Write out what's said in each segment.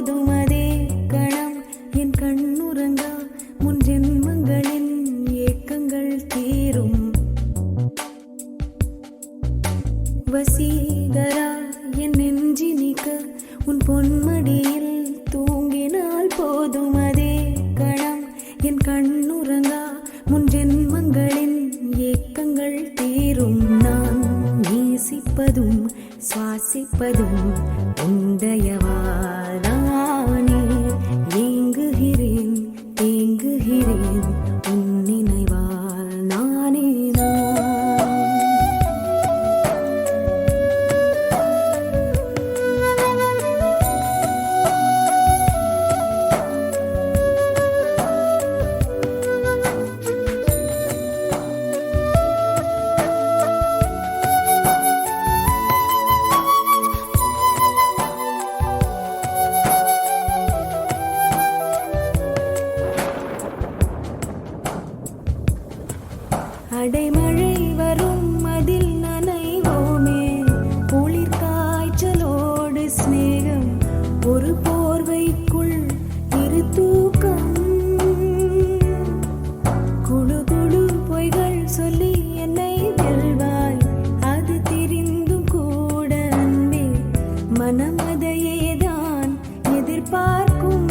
போதும் அதே கணம் என் கண்ணுறங்கா முன் ஜென்மங்களின் ஏக்கங்கள் தீரும். வசீகரா என் நெஞ்சினிக்க உன் பொன்மடியில் தூங்கினால் போதும் அதே கணம் என் கண்ணுறங்கா முன் ஜென்மங்களின் ஏக்கங்கள் தீரும். நான் நேசிப்பதும் சுவாசிப்பதும் உந்தயவாதானே. ஏங்குகிறேன் தேங்குகிறேன் உன் நினைவால் நானே அடைமழை வரும் அதில் நனைவோமே. குளிர் காய்ச்சலோடு சிநேகம் ஒரு போர்வைக்குள் இரு தூக்கம். குழு குழு பொய்கள் சொல்லி என்னை வெல்வாய். அது தெரிந்தும் கூட அன்பே மனம் அதையேதான் எதிர்பார்க்கும்.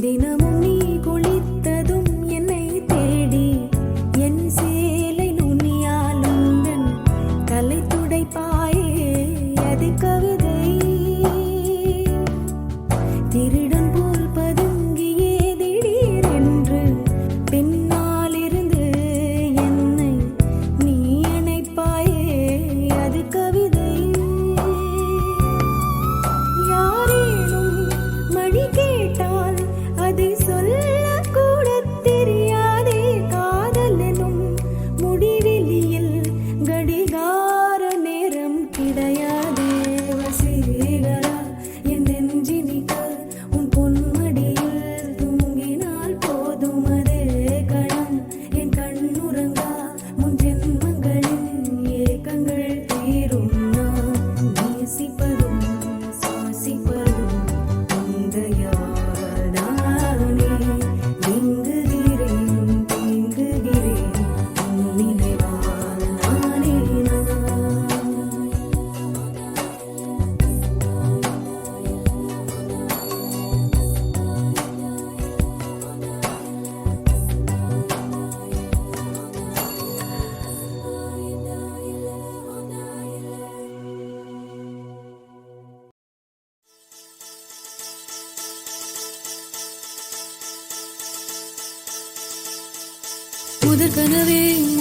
தினமும் நீ குளித்ததும் என்னை தேடி என் சேலை நுனியால் உந்தன் தலை துடைப்பாயே. அது கவிதை திருடன் போல் பதுங்கியே திடீரென்று பின்னாலிருந்து என்னை நீ அணைப்பாயே. அது கவிதை யாரேனும் மணி கேட்டால் அதை சொல்லக்கூட தெரியாதே. காதல் எனும் முடிவெளியில் கடிகார நேரம் கிடையாதே. வசீகரா என் நெஞ்சினிக்க உன் பொன்மடியில் தூங்கினால் போதும் அதே கணம் என் கண்ணுறங்கா முன் ஜென்மங்களின் ஏக்கங்கள் தீரும். நான் நேசிப்பதும் சுவாசிப்பதும் உந்தயா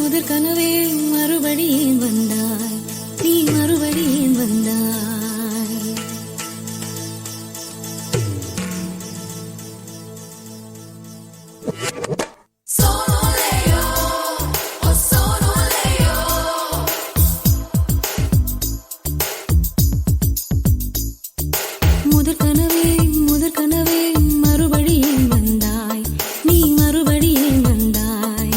முதற் கனவே மறுபடியும் வந்தாய். நீ மறுபடியும் வந்தாய். முதற் கனவே மறுபடியும் வந்தாய். நீ மறுபடியும் வந்தாய்.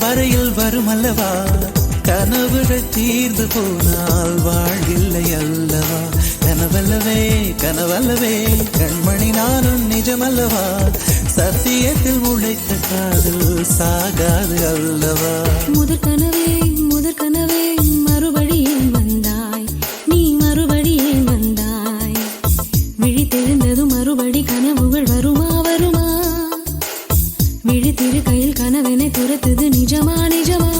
வரையில் வரும் அல்லவா, கனவுகள் தீர்ந்து போனால் வாழ்வில்லை அல்லவா. கனவல்லவே கனவல்லவே கண்மணி நானும் நிஜமல்லவா, சத்தியத்தில் உழைத்த காதல் சாகாது அல்லவா. முதற் கனவே மறுபடியும் வந்தாய், நீ மறுபடியும் வந்தாய். விழித்தெழுந்ததும் மறுபடி கனவுகள் வருமா வருமா, விழித்திரு கையில் கனவெனை துரத்துது நிஜமா நிஜமா.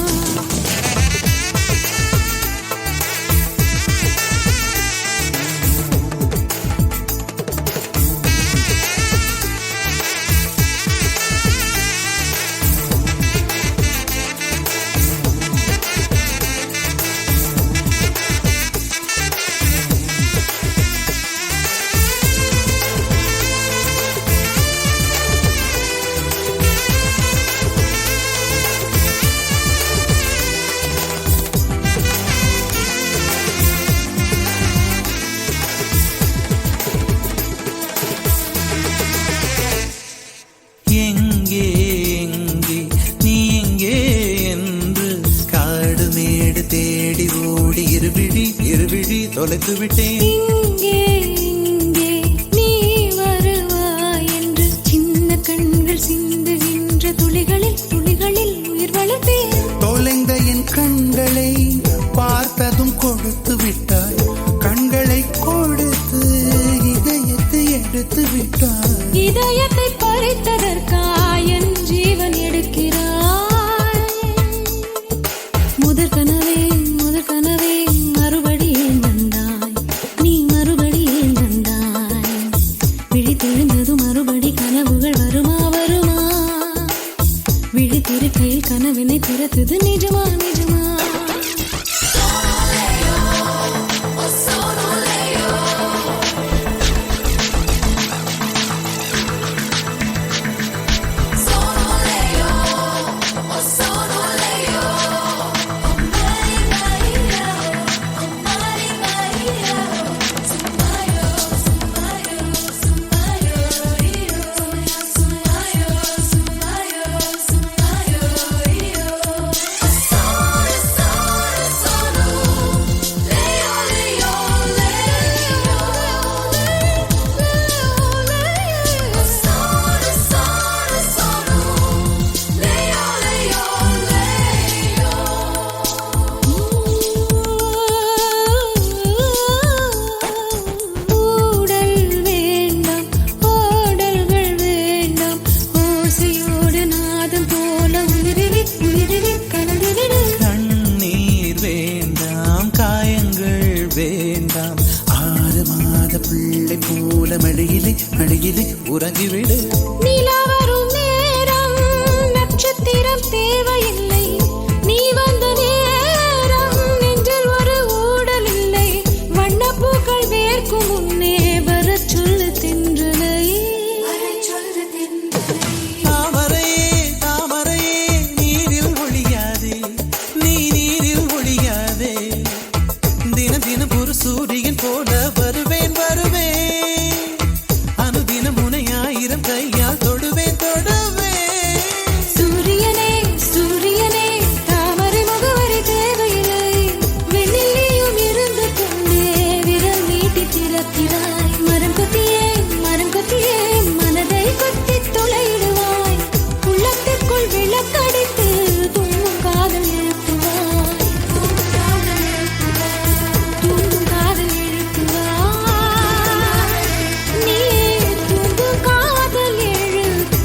தொலைத்து விட்டேன். இங்கே இங்கே நீ வருவாய் என்று சின்ன கண்கள் சிந்துகின்ற துளிகளில் துளிகளில் உயிர் வளர்த்தேன். தொலைந்த என் கண்களை பார்த்ததும் கொடுத்து விட்டாய், கண்களை கொடுத்து இதயத்தை எடுத்து விட்டாய். இதயத்தை பறித்ததற்காய் என் ஜீவன் எடுக்கிறாய். முதற் கனவே மறுபடியும் வந்தாய், நீ மறுபடியும் வந்தாய். விழித்தெழுந்ததும் மறுபடி கனவுகள் வருமா வருமா, விழித்திரு கையில் கனவினை திறத்தது நிஜமா நிஜமா. பிள்ளை போல மடியிலே உறங்கிவிடு. நிலா வரும் நேரம் நட்சத்திரம் தேவையில்லை, நீ வந்த நேரம் நெஞ்சில் ஒரு ஊடல் இல்லை. வண்ணப்பூக்கள் வேர்க்கும் முன்னே வரச் சொல்லு தென்றலை. தாமரையே தாமரையே நீரில் ஒழியாதே, நீ நீரில் ஒழியாதே. தினம் தினம் ஒரு சூரியன் போல வருவேன் அனுதினம் உன்னை 1000 கையால் தொடுவேன் சூரியனே சூரியனே தாமரை முகவரி தேவையில்லை, வெண்ணிலையும் இருந்து கொண்டே விரல் நீட்டி திறக்கிறாய். மரம் கொத்தியே மனதை கொத்தி துளையிடுவாய். உள்ளத்திற்குள் விளக்கடித்து தூங்கும் காதல் எழுப்புவாய், தூங்கும் காதல் எழுப்புவாய். நீ தூங்கும் காதல் எழுப்புவாய்.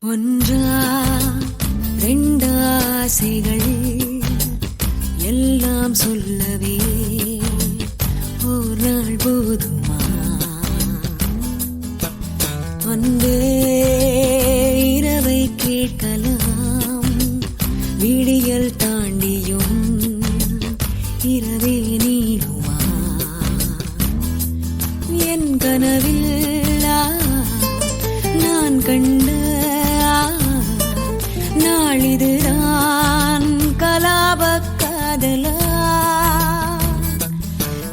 ஒன்றா ரெண்டாசைகள் எல்லாம் சொல்லவே ஒரு நாள் போதுமா. அன்பே இரவை கேட்கலாம், விடியல் தாண்டியும் இரவே நீளுமா. என் கனவில் நான் கண்ட நாளிதுதான் கலாப காதலா.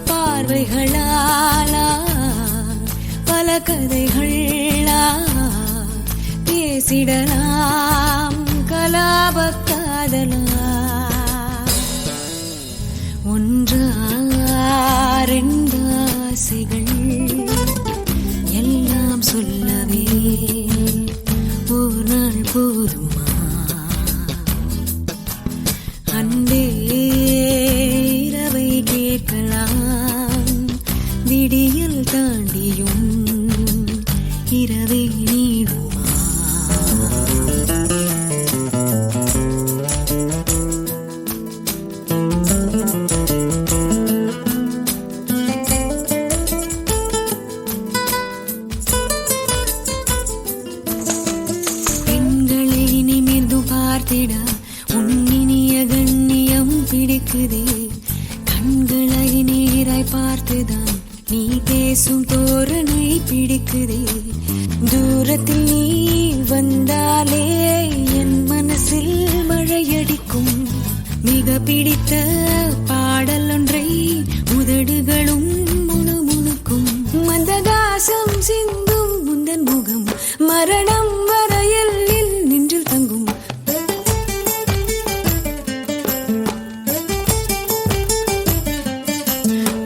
பார்வைகளாலா கதைகளா பேசிடலாம் கலாபக் காதலா ஒன்றா ரெண்டாசைகள் எல்லாம் சொல்லவே ஒரு நாள் போதுமா அன்பே இரவை கேட்கலாம் விடியல் தாண்டியும் இரவை நீடுமா பெண்களை நிமிர்ந்து பார்த்திட உன்னினிய கண்ணியம் பிடிக்குதே கண்களை நீராய் பார்த்துதான் நீ பேசும் தோரணை பிடிக்குதே தூரத்தில் நீ வந்தாலே என் மனசில் மழையடிக்கும் மிக பிடித்த பாடல் ஒன்றை உதடுகளும் முணுமுணுக்கும் மந்தகாசம் சிந்தும் முந்தன் முகம் மரணம் வரையில் நின்றில் தங்கும்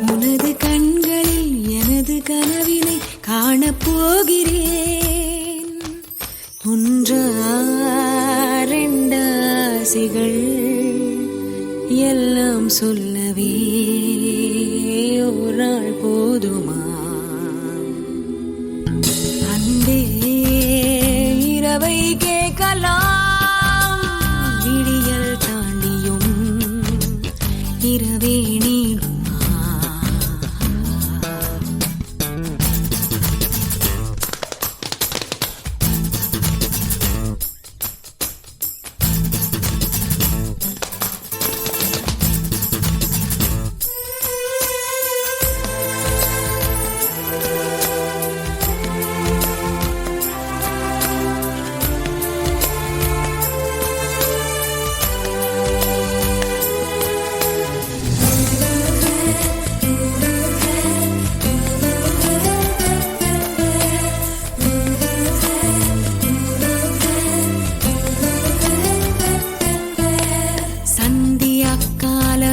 உனது கண்களில் எனது கனவினை காணப்போகிறேன் ஒன்றா ரெண்டாசைகள் எல்லாம் சொல்லவே ஒரு நாள் போதுமா அன்பே இரவை கேட்கலாம் விடியல் தாண்டியும் இரவே நீடுமா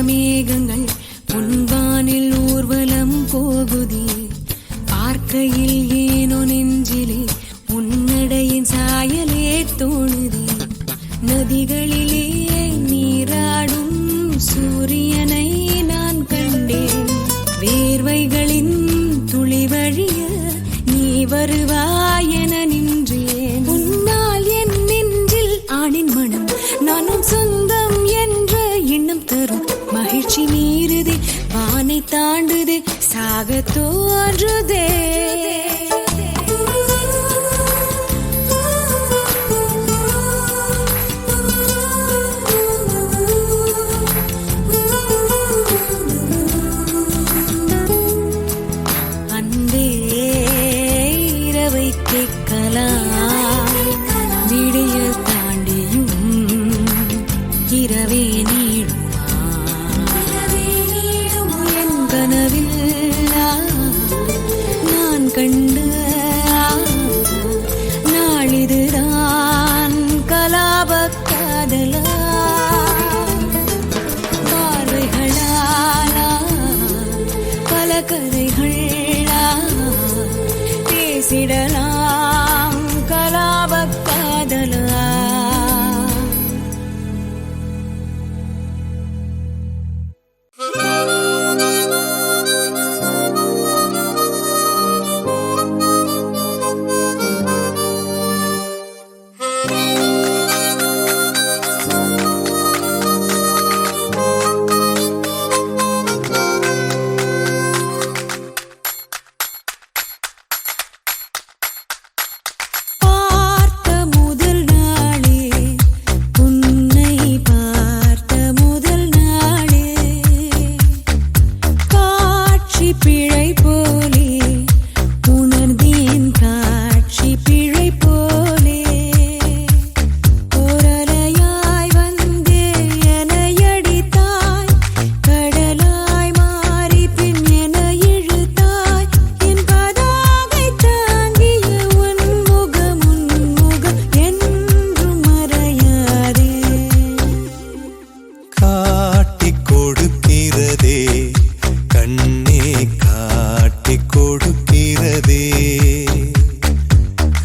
மேகங்கள் பொன்வானில் ஊர்வலம் போகுதே பார்க்கையில் ஏனோ நெஞ்சிலே உன்னடையின் சாயலே தோணுதே நதிகளிலே நீராடும் சூரியனை நான் கண்டேன் வேர்வைகளின் துளி வழிய நீ வருவாய் என நின்றேன் உன்னால் என் நெஞ்சில் ஆணின் மனம் நானும் சொந்தம் என்ற எண்ணம் தரும் மகிழ்ச்சி மீறுதே வானை தாண்டுதே சாக தோன்றுதே அன்பே இரவை கேட்கலாம் விடியல் தாண்டியும் இரவே நீடும் நான் கண்ட நாளிதுதான் கலாபக் காதலா பார்வைகளாலா பல கதைகளா பேசிடலாம் கலாபக் காதலா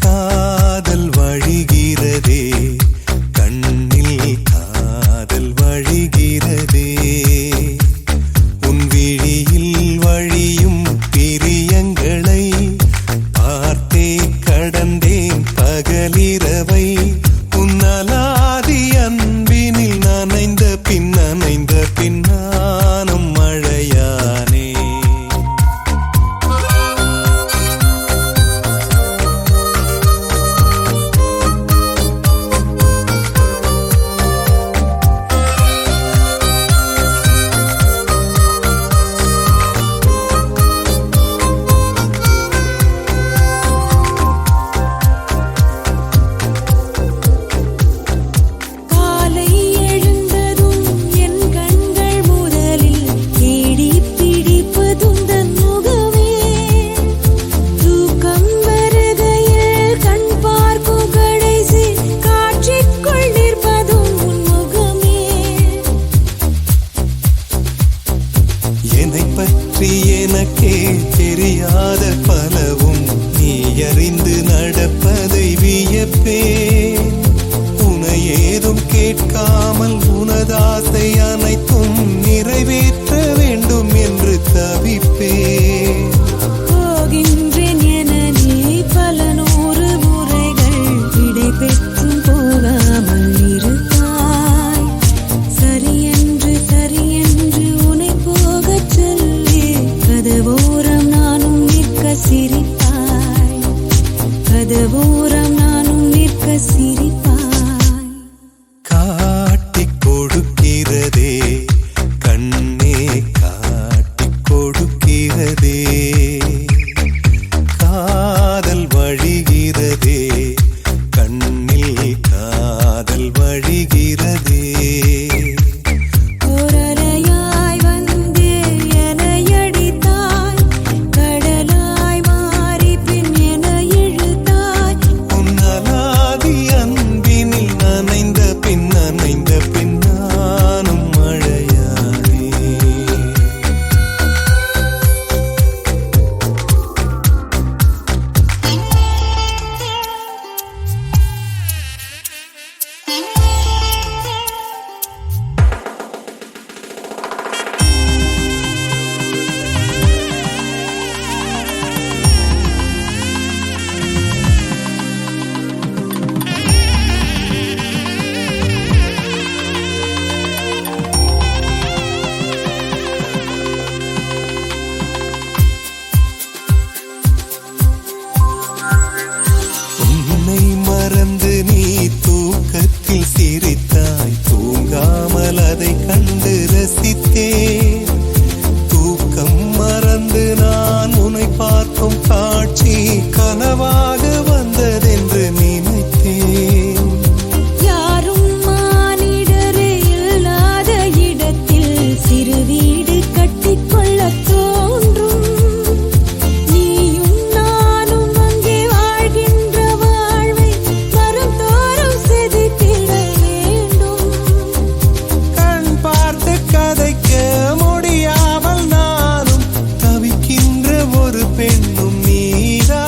காதல் வழிகிறதே கண்ணில் காதல் வழிகிறதே உன் விழியில் வழியும் பிரியங்களை பார்த்தே கடந்தேன் பகலிரவை உன்னலாதி அன்பினில் நனைந்த பின் நானும் மழையானே காலை எழுந்ததும் என் கண்கள் முதலில் தேடி பிடிப்பதுந்தன் முகமே தூக்கம் வருகையில் கண் பார்க்கும் கடைசி காட்சிக்குள் நிற்பதும் உன் முகமே என்னை பற்றி எனக்கே தெரியாத பலவும் நீ அறிந்து நடப்பதை வியப்பேன் உனை ஏதும் கேட்காமல் உனதாசை அனைத்தும் நிறைவேற்ற வேண்டும் என்று தவிப்பேன் போகின்றேன் என நீ பல நூறு முறைகள் விடை பெற்றும் போகாமல் இருப்பாய் சரியென்று உன்னை போகச் சொல்லி கதவோரம் நானும் நிற்க சிரிப்பாய் கதவோரம் நானும் நிற்க சிரிப்பாய் காட்டிக் கொடுக்கிறதே கண்ணே காட்டிக் கொடுக்கிறதே காதல் வழிகிறதே கண்ணில் காதல் வழிகிறதே ஓரலையாய் வந்து என்னை அடித்தாய் கடலாய் மாறி பின் என்னை இழுத்தாய் உன்னலாதி அன்பினில் நனைந்த பின் நானும் மழையானே உன்னை மறந்து நீ தூக்கத்தில் சிரித்தாய் தூங்காமல் அதை கண்டு ரசித்தேன் தூக்கம் மறந்து நான் உன்னை பார்க்கும் காட்சி கனவாக வந்ததென்று நினைத்தேன் யாரும் மானிடரே இல்லாத இடத்தில் சிறு வீடு கட்டிக்கொள்ளத் தோன்றும் நீயும் நானும் அங்கே வாழ்கின்ற வாழ்வை மரம் தோறும் செதுக்கிட வேண்டும் கண் பார்த்து கதைக்க முடியாமல் நானும் தவிக்கின்ற ஒரு பெண்ணும் நீதான்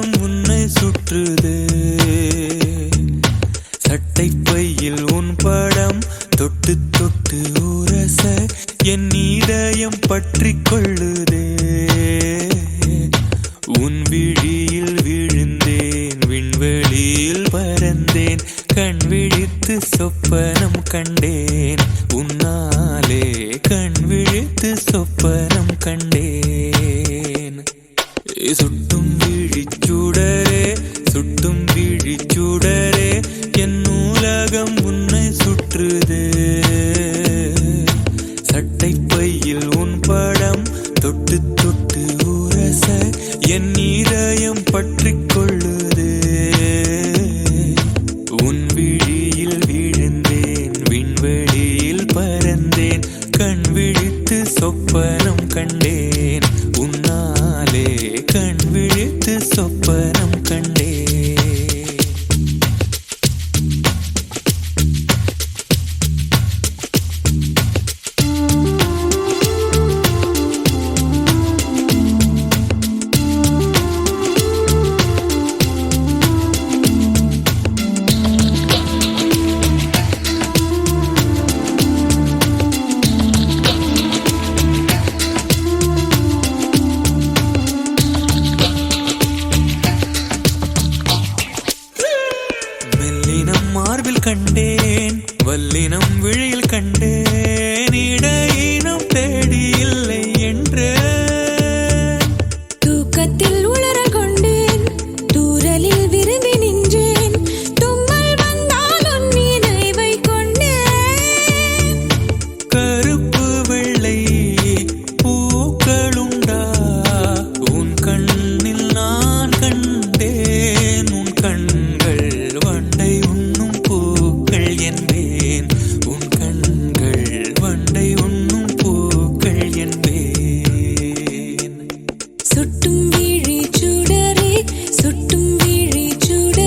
உலகம் உன்னை சுற்றுது. சட்டை பையில் உன் படம் தொட்டு தொட்டு உரச என் இதயம் பற்றி கொள்ளுதே. உன் விழியில் விழுந்தேன், விண்வெளியில் பறந்தேன், கண் விழித்து சொப்பனம் கண்டேன். உன்னாலே கண் விழித்து சொப்பனம் கண்டேன். சுட்டும் விழிச்சுடரே, சுட்டும் விழிச்சுடரே, என் உலகம் உன்னை சுற்றுது. சட்டை பையில் உன் படம் தொட்டு தொட்டு உரச என் இதயம் பற்றி கொள்ளுது. உன் விழியில் விழுந்தேன், விண்வெளியில் பறந்தேன், கண் விழித்து சொப்பனம் கண்டேன். உன்னாலே கண் விழித்து சொப்பனம் கண்டேன். மார்பில் கண்டேன், வல்லினம் விழியில் கண்டேன், இடையினம் தேடி இல்லை என்று. தூக்கத்தில் உளறல் கொண்டேன், தூரலில் விரும்பி நின்றேன், தும்மல் வந்தால் உன் நினைவை கொண்டேன். கருப்பு வெள்ளை பூக்களுண்டா உன் கண்ணில் நான் கண்டேன். உன் கண்கள் வண்டை உண்ணும் பூக்கள் என்பேன். உன் கண்கள் வண்டை உண்ணும் பூக்கள் என்பேன். சுட்டும் விழி சுடரே, சுட்டும் விழி சுடரே,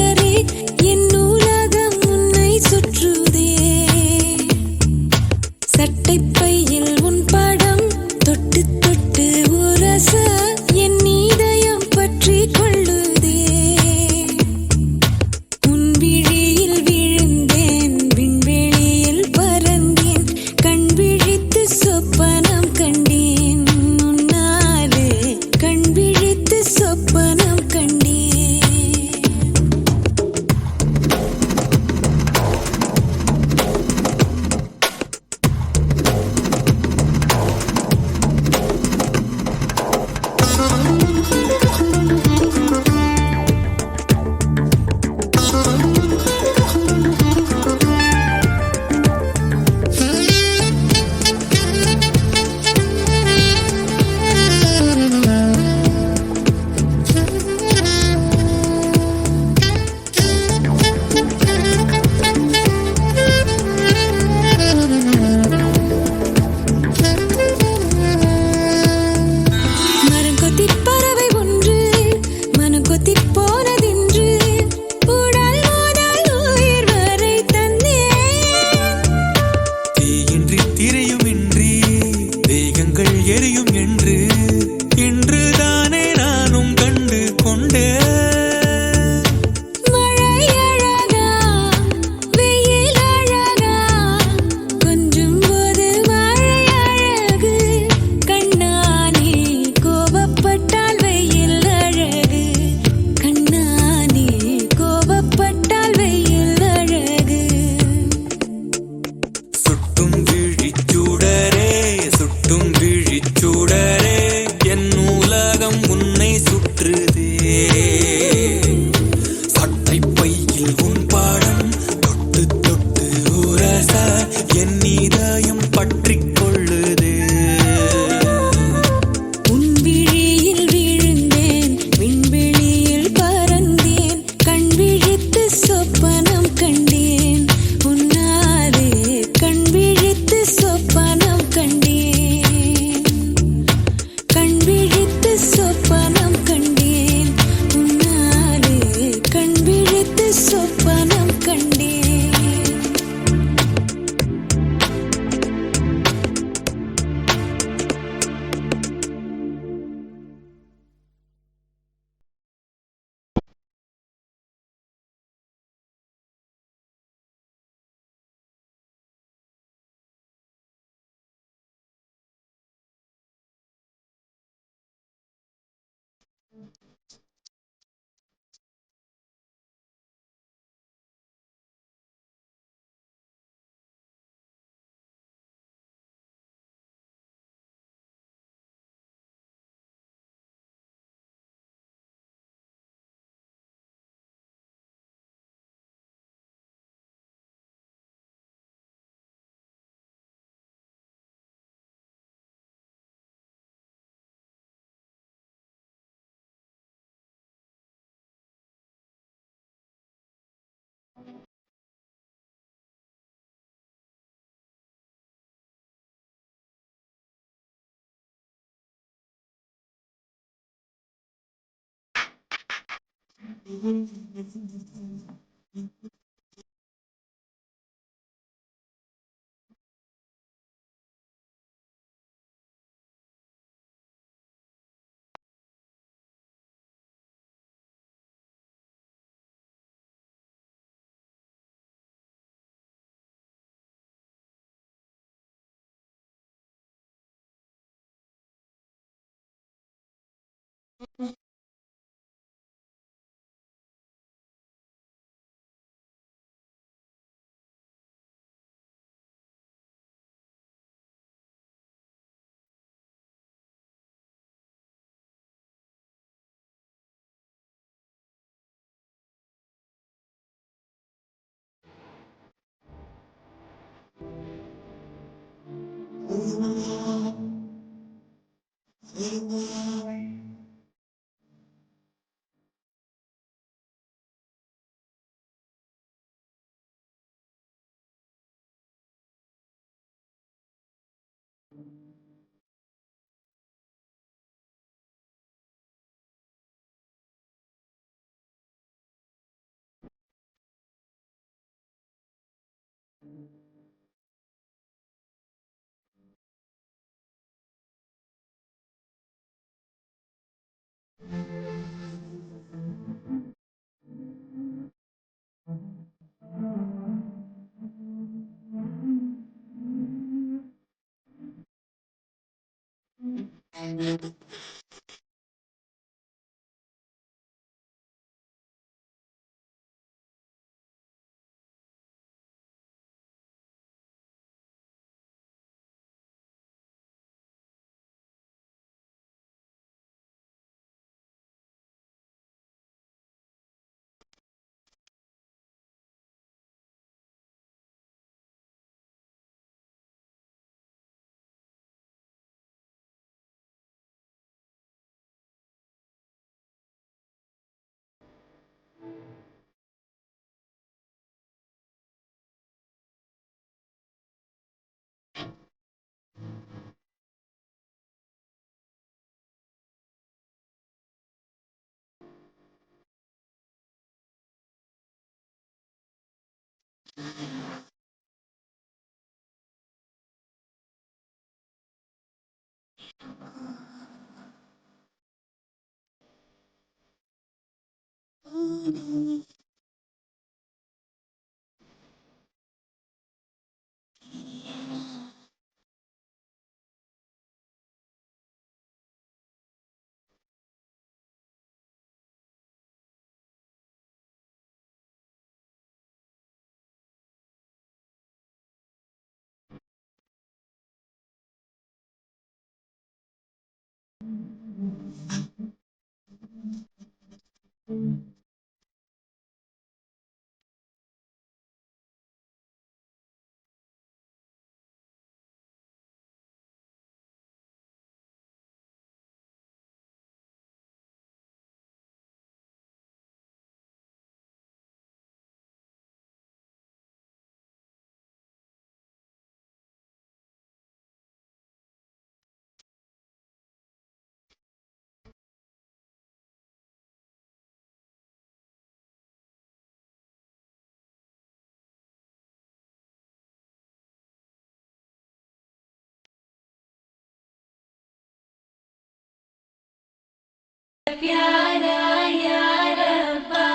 प्यारा या रब्बा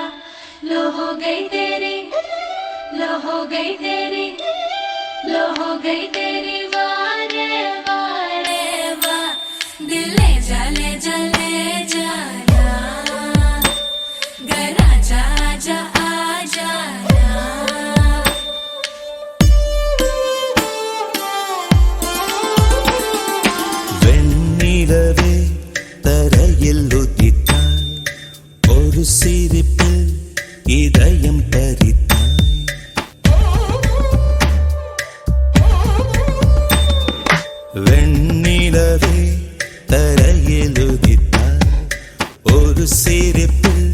लो हो गई तेरी लो हो गई तेरी लो हो गई तेरी वारे वारे वाह दिल ले जा ले जा ले जा आजा आजा ना வெண்ணிலவே தரையில் உதித்தாய் ஒரு சிரிப்பில் இதயம் பறித்தாய் வெண்ணிலவே தரையில் உதித்தாய் ஒரு சிரிப்பில்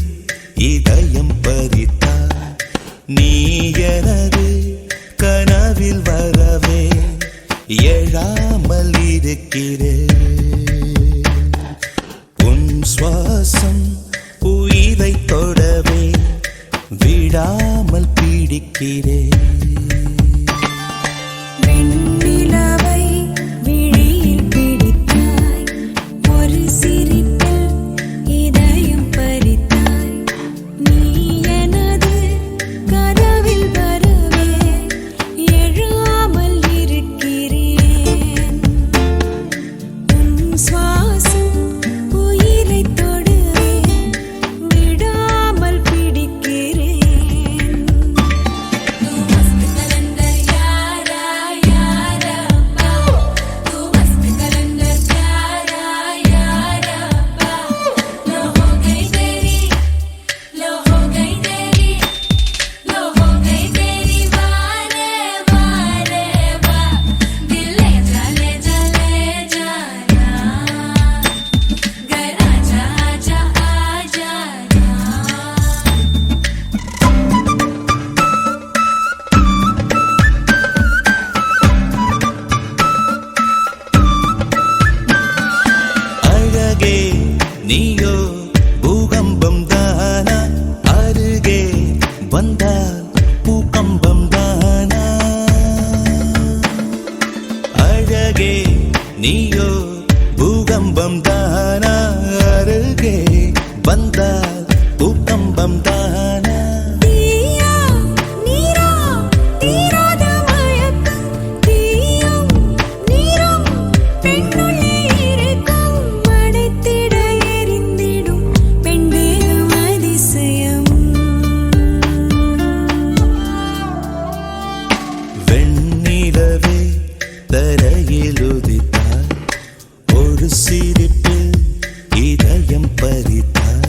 இதயம் பறித்தாய் நீ எனது கனவில் வரவே எழாமல் இருக்கிறேன் உன் சுவாசம் உயிரை தொடவே விடாமல் பிடிக்கிறேன் வெண்ணிலவை விழியில் பிடித்தாய் ஒரு சிரிப்பில் இதயம் பறித்தாய் நீ எனது கனவில் வரவே எழாமல் இருக்கிறேன் உன் சுவாசம் உயிரை தொடுவே விடாமல் பிடிக்கிறேன் तू मस्त कलंदर यारा यारा बा तू मस्त कलंदर यारा यारा बा लो हो गई तेरी लो हो गई तेरी लो हो गई तेरी वारे वारे वा दिल ले जा ना घर आजा आजा आजा ना அழகே நீயோ பூகம்பம் தானா அருகே வந்தால் பூகம்பம் தானா அழகே நீயோ பூகம்பம் தானா அருகே வந்தால் பூகம்பம் தானா தீயா நீரா தீராத மயக்கம் தீயும் நீரும் பெண்ணுள்ளே இருக்கும் மடைத்திட எரிந்திடும் பெண்டேகம் அதிசயம் வெண்ணிலவே தரையில் உதித்தாய் ஒரு சிரிப்பில் இதயம் பறித்தாய்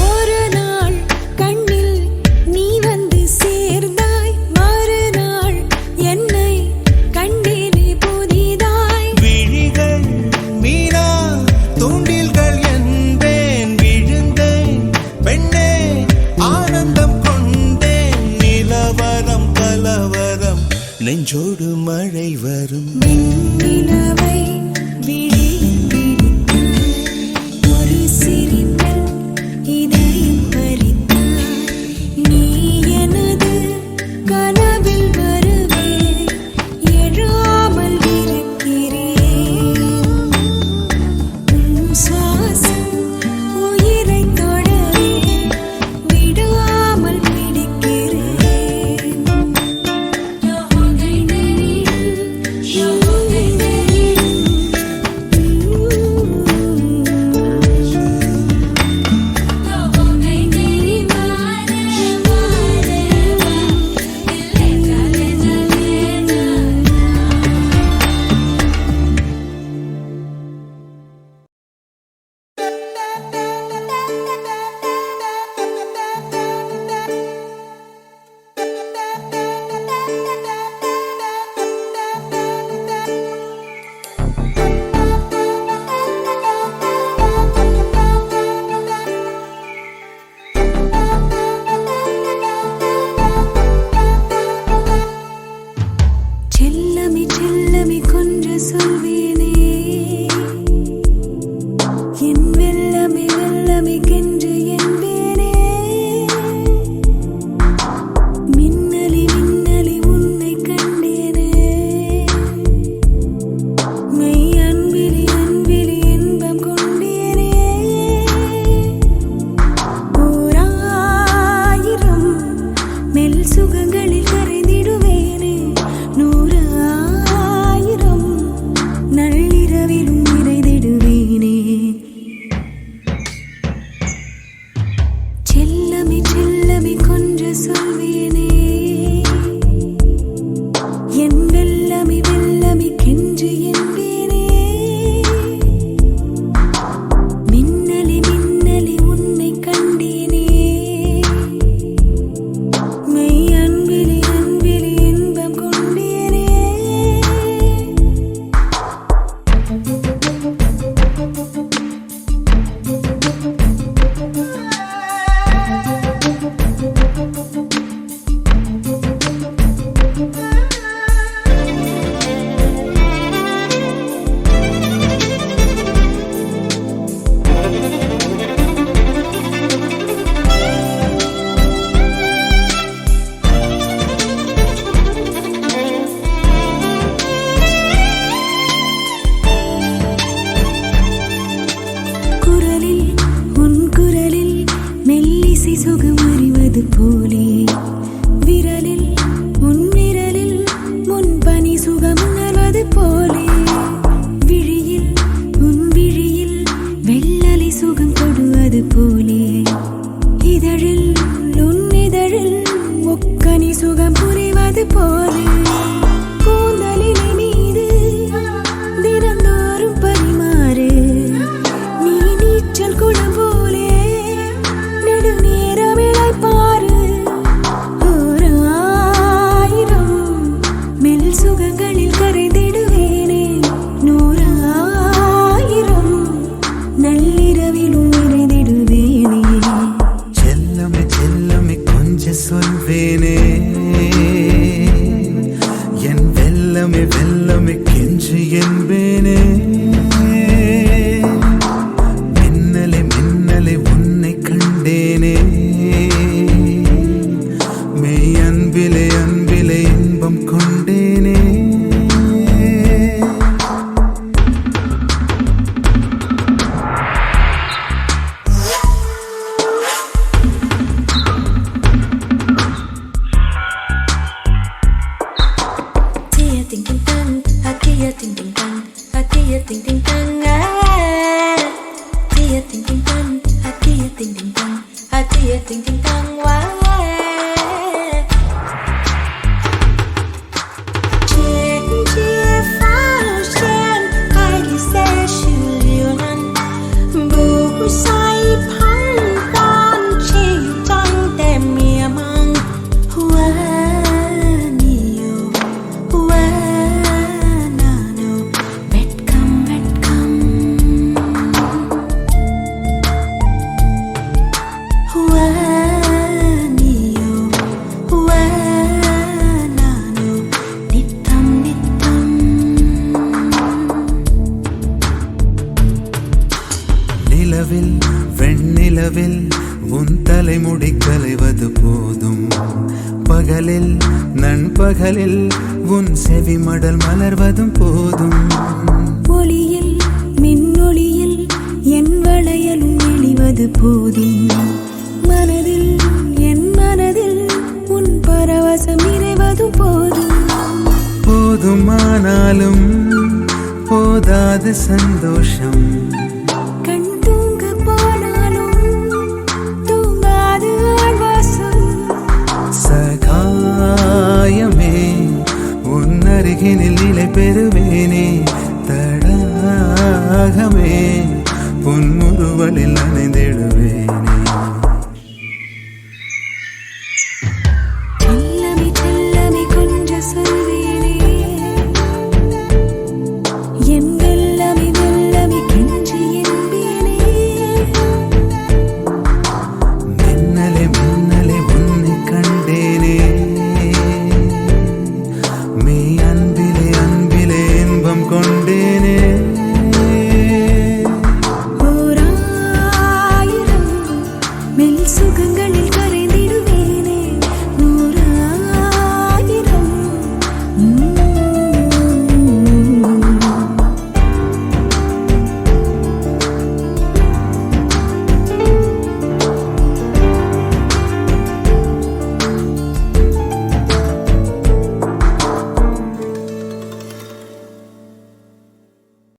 ஒரு நாள் கண்ணில் நீ வந்து சேர்ந்தாய் மறுநாள் என்னை கண்டேனே புதிதாய் விழிகள் மீனா தூண்டில்கள் என்பேன் விழுந்தேன் பெண்ணே ஆனந்தம் கொண்டேன் நிலவரம் கலவரம் நெஞ்சோடு மழை வரும் வெண்ணிலவை விழியில் பிடித்தாய் ஒரு சிரிப்பில் இதயம் பறித்தாய் நீ எனது கனவில் வருவே எழாமல் இருக்கிறேன் உன் சுவாசம் உயிரை தொடவே விடாமல் பிடிக்கிறேன் लो हो गई तेरी लो हो गई तेरी சுகங்களில் கரைந்திடுவேனே 100,000 நள்ளிரவிலும் நிறைந்திடுவேனே செல்லமே செல்லமே கொஞ்சம் சொல்வேனே என் வெல்லமே வெல்லமே கென்று என்பேனே மின்னலே மின்னலே உன்னை கண்டேனே மெய் அன்பிலே அன்பிலே இன்பம் கொண்டேனே குரலில் உன் குரலில் மெல்லிசை சுகம் அறிவது போலே விரலில் உன் விரலில் முன்பனி சுகம் உணர்வது போலே விழியில் உன் விழியில் வெள்ளலை சுகம் தொடுவது போலே இதழில் உன் இதழில் முக்கனி சுகம் புரிவது போலே கூந்தலினை மீது தினந்தோறும் பரிமாறு நீ நீச்சல் குளம் போலே நெடுநேரம் இளைப்பாறு 100,000 மெல் சுகங்களில் கரைந்திடுவேனே 100,000 நள்ளிரவிலும் நிறைந்திடுவேனே செல்லமே செல்லமே கொஞ்சம் சொல்வேனே என் வெல்லமே வெல்லமே கென்று என்பேனே மின்னலே மின்னலே உன்னை கண்டேனே மெய் அன்பிலே அன்பிலே இன்பம் கொண்டேனே Tia ting ting tang, tia ting ting tang, tia ting ting tang, tia ting ting tang, tia ting ting tang, tia ting ting tang, Trên chia pháo sen, ai đi xe siêu liều năn, bù say phăng con chi trăng đêm mìa mang, hoa nhiều. Wanano, வெட்கம் வெட்கம் வானியோ வானானோ நித்தம் நித்தம் நிலவில் வெண்ணிலவில் உன் தலைமுடி கலைவது போதும் பகலில் நண்பகலில் உன் செவி மடல் மலர்வதும் போதும் ஒளியில் மின்னொளியில் என் வளையலும் எழிவது போதும் மனதில் என் மனதில் உன் பரவசம் நிறைவதும் போதும் போதுமானாலும் போதாத சந்தோஷம் கண் தூங்க போனாலும் தூங்காது ஆழ்வாசம் சகாயமே உன் அருகினில் நிலை பெறுவேனே தடாகமே உன் முறுவலில் நனைந்திடும்